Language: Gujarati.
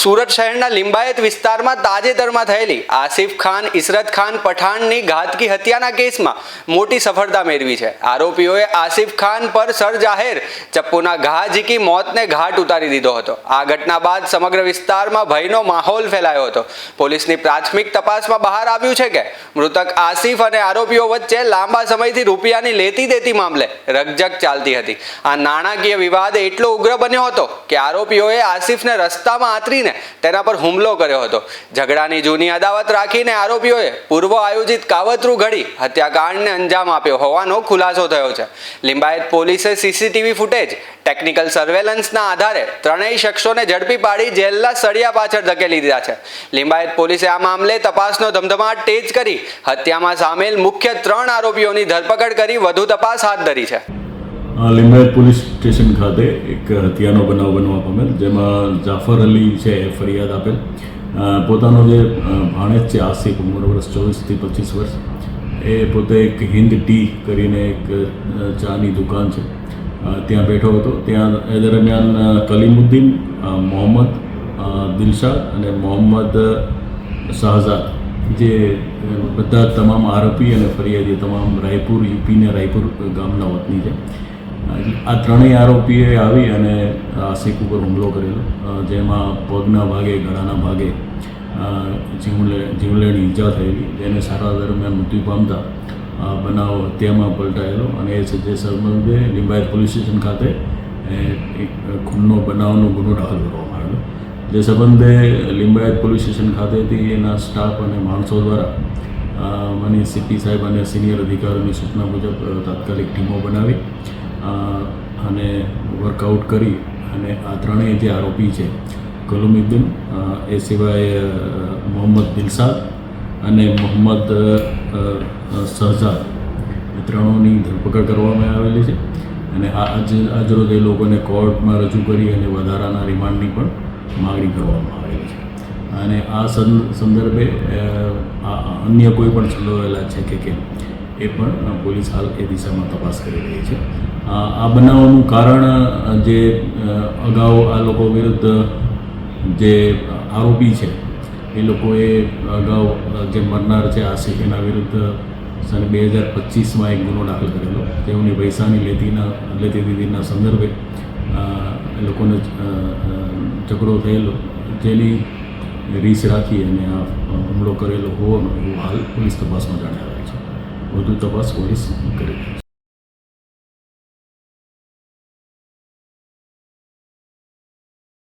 સુરત શહેરના લિંબાયત વિસ્તારમાં તાજેતરમાં થયેલી આસિફ ખાન ઇશરત ખાન પઠાણની ઘાતકી હત્યાના કેસમાં મોટી સફળતા મેળવી છે। આરોપીઓએ આસિફ ખાન પર સરજાહેર ચપ્પુના ઘા ઝીકી મોતને ઘાટ ઉતારી દીધો હતો। આ ઘટના બાદ સમગ્ર વિસ્તારમાં ભયનો માહોલ ફેલાયો હતો। પોલીસની પ્રાથમિક તપાસમાં બહાર આવ્યું છે કે મૃતક આસિફ અને આરોપીઓ વચ્ચે લાંબા સમયથી રૂપિયાની લેતી દેતી મામલે રકઝક ચાલતી હતી। આ નાણાકીય વિવાદ એટલો ઉગ્ર બન્યો હતો કે આરોપીઓએ આસિફને રસ્તામાં આતરીને તેના પર હુમલો કર્યો હતો। ઝઘડાની જૂની અદાવત રાખીને આરોપીઓએ પૂર્વ આયોજિત કાવતરું ઘડી હત્યાકાંડને અંજામ આપ્યો હોવાનો ખુલાસો થયો છે। લિંબાયત પોલીસે સીસીટીવી ફૂટેજ, ટેકનિકલ સર્વેલન્સના આધારે ત્રણેય શખ્સોને ઝડપી પાડી જેલના સળિયા પાછળ ધકેલી દીધા છે। લિંબાયત પોલીસે આ મામલે તપાસનો ધમધમાટ તેજ કરી હત્યામાં સામેલ મુખ્ય 3 આરોપીઓની ધરપકડ કરી વધુ તપાસ હાથ ધરી છે। લિંબાયત પોલીસ સ્ટેશન ખાતે એક હત્યાનો બનાવ બનવા પામેલ, જેમાં જાફર અલી છે એ ફરિયાદ આપેલ। પોતાનો જે ભાણેજ છે આસિફ, ઉંમર વર્ષ 24 થી 25 વર્ષ, એ પોતે એક હિન્દ ટી કરીને એક ચાની દુકાન છે ત્યાં બેઠો હતો। ત્યાં એ દરમિયાન કલીમુદ્દીન, મોહમ્મદ દિલશાદ અને મોહમ્મદ શાહજાદ, જે બધા તમામ આરોપી અને ફરિયાદી તમામ રાયપુર, યુપીને રાયપુર ગામના વતની છે। આ ત્રણેય આરોપીએ આવી અને આસિફ ઉપર હુમલો કરેલો, જેમાં પગના ભાગે, ગળાના ભાગે જીવલેણી ઈજા થયેલી, જેને સારવાર દરમિયાન મૃત્યુ પામતા બનાવ હત્યામાં પલટાયેલો। અને એ જે સંબંધે લિંબાયત પોલીસ સ્ટેશન ખાતે એક ખૂનનો બનાવનો ગુનો દાખલ કરવામાં આવેલો। જે સંબંધે લિંબાયત પોલીસ સ્ટેશન ખાતેથી એના સ્ટાફ અને માણસો દ્વારા માનીય સીપી સાહેબ અને સિનિયર અધિકારીઓની સૂચના મુજબ તાત્કાલિક ટીમો બનાવી અને વર્કઆઉટ કરી અને આ ત્રણેય જે આરોપી છે, કલીમુદ્દીન, એ સિવાય મોહમ્મદ દિલશાદ અને મોહમ્મદ શાહજાદ, એ ત્રણોની ધરપકડ કરવામાં આવેલી છે। અને આજરોજ એ લોકોને કોર્ટમાં રજૂ કરી અને વધારાના રિમાન્ડની પણ માગણી કરવામાં આવેલી છે। અને આ સંદર્ભે અન્ય કોઈ પણ સંડોવાયેલા છે કે કેમ, એ પણ પોલીસ હાલ એ દિશામાં તપાસ કરી રહી છે। આ બનાવનું કારણ જે અગાઉ આ લોકો વિરુદ્ધ જે આરોપી છે એ લોકોએ અગાઉ જે મરનાર છે આસિફ, એના વિરુદ્ધ સન 2025માં એક ગુનો દાખલ કરેલો। તેઓની પૈસાની લેતી દીધીના સંદર્ભે એ લોકોને ઝઘડો થયેલો, જેની રીસ રાખી અને આ હુમલો કરેલો હોવાનું એવું હાલ પોલીસ તપાસમાં જાણ્યા છે। વધુ તપાસ પોલીસ કરી રહી છે।